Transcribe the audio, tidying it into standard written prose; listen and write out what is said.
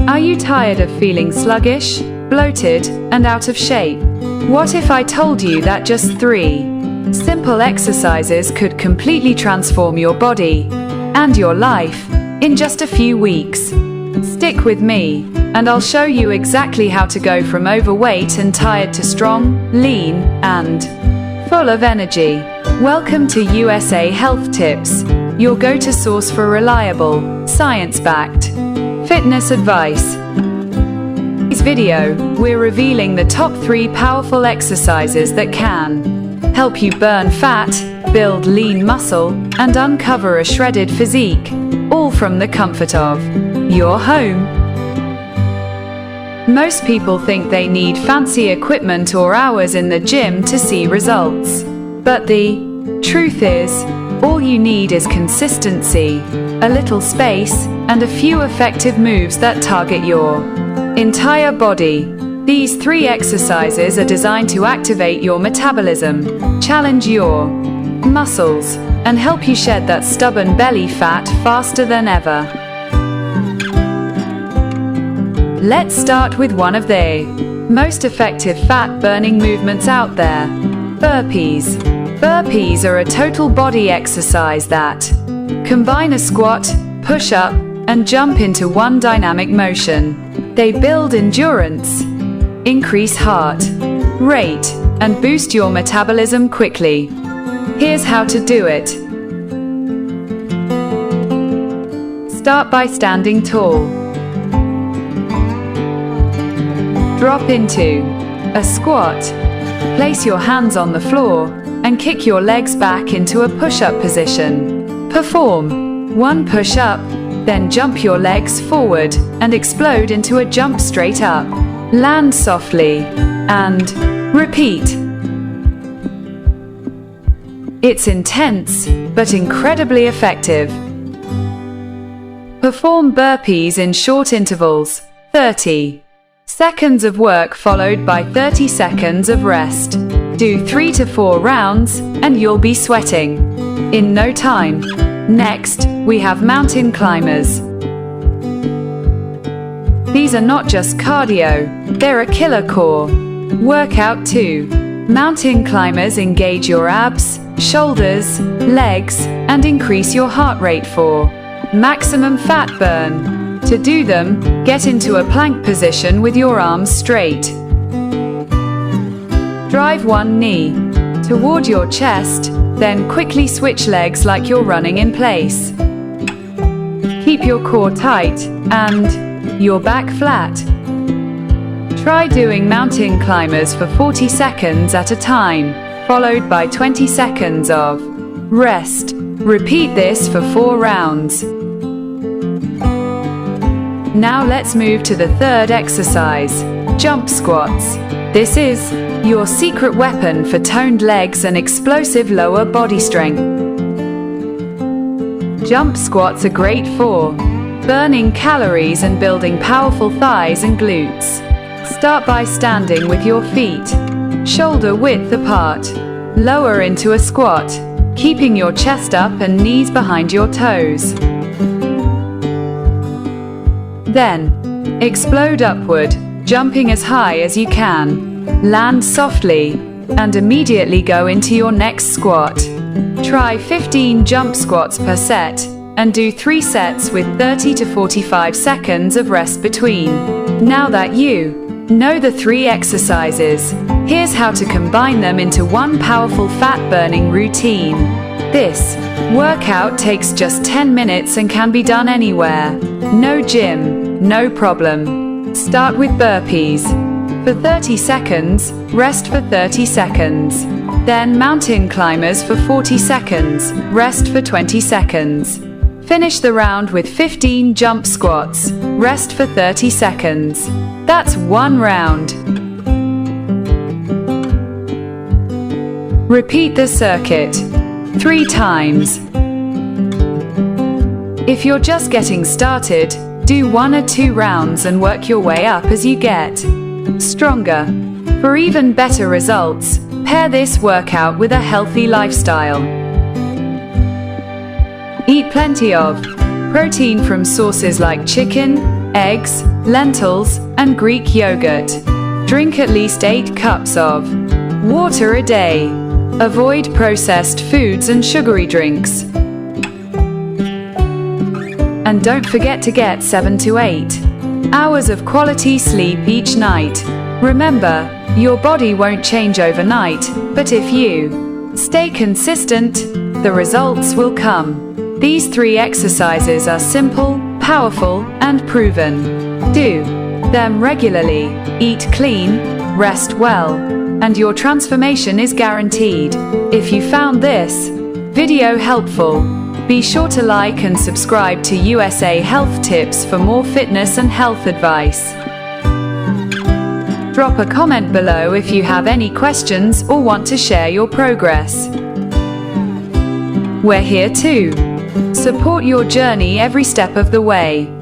Are you tired of feeling sluggish, bloated, and out of shape? What if I told you that just 3 simple exercises could completely transform your body and your life in just a few weeks? Stick with me, and I'll show you exactly how to go from overweight and tired to strong, lean, and full of energy. Welcome to USA Health Tips, your go-to source for reliable, science-backed fitness advice. In this video, we're revealing the top 3 powerful exercises that can help you burn fat, build lean muscle, and uncover a shredded physique, all from the comfort of your home. Most people think they need fancy equipment or hours in the gym to see results. But the truth is, all you need is consistency, a little space, and a few effective moves that target your entire body. These 3 exercises are designed to activate your metabolism, challenge your muscles, and help you shed that stubborn belly fat faster than ever. Let's start with one of the most effective fat-burning movements out there: burpees. Burpees are a total body exercise that combine a squat, push-up, and jump into one dynamic motion. They build endurance, increase heart rate, and boost your metabolism quickly. Here's how to do it. Start by standing tall. Drop into a squat. Place your hands on the floor and kick your legs back into a push-up position. Perform 1 push-up, then jump your legs forward and explode into a jump straight up. Land softly and repeat. It's intense, but incredibly effective. Perform burpees in short intervals, 30 seconds of work followed by 30 seconds of rest. Do 3 to 4 rounds, and you'll be sweating in no time. Next, we have mountain climbers. These are not just cardio, they're a killer core workout too. Mountain climbers engage your abs, shoulders, legs, and increase your heart rate for maximum fat burn. To do them, get into a plank position with your arms straight. Drive one knee toward your chest, then quickly switch legs like you're running in place. Keep your core tight and your back flat. Try doing mountain climbers for 40 seconds at a time, followed by 20 seconds of rest. Repeat this for 4 rounds. Now let's move to the 3rd exercise, jump squats. This is your secret weapon for toned legs and explosive lower body strength. Jump squats are great for burning calories and building powerful thighs and glutes. Start by standing with your feet shoulder width apart. Lower into a squat, keeping your chest up and knees behind your toes. Then, explode upward, jumping as high as you can. Land softly, and immediately go into your next squat. Try 15 jump squats per set, and do 3 sets with 30 to 45 seconds of rest between. Now that you know the 3 exercises, here's how to combine them into one powerful fat-burning routine. This workout takes just 10 minutes and can be done anywhere. No gym, no problem. Start with burpees. For 30 seconds, rest for 30 seconds. Then mountain climbers for 40 seconds, rest for 20 seconds. Finish the round with 15 jump squats, rest for 30 seconds. That's 1 round. Repeat the circuit 3 times. If you're just getting started, do 1 or 2 rounds and work your way up as you get stronger. For even better results, pair this workout with a healthy lifestyle. Eat plenty of protein from sources like chicken, eggs, lentils, and Greek yogurt. Drink at least 8 cups of water a day. Avoid processed foods and sugary drinks. And don't forget to get 7 to 8 hours of quality sleep each night. Remember, your body won't change overnight, but if you stay consistent, the results will come. These 3 exercises are simple, powerful, and proven. Do them regularly, eat clean, rest well, and your transformation is guaranteed. If you found this video helpful, be sure to like and subscribe to USA Health Tips for more fitness and health advice. Drop a comment below if you have any questions or want to share your progress. We're here to support your journey every step of the way.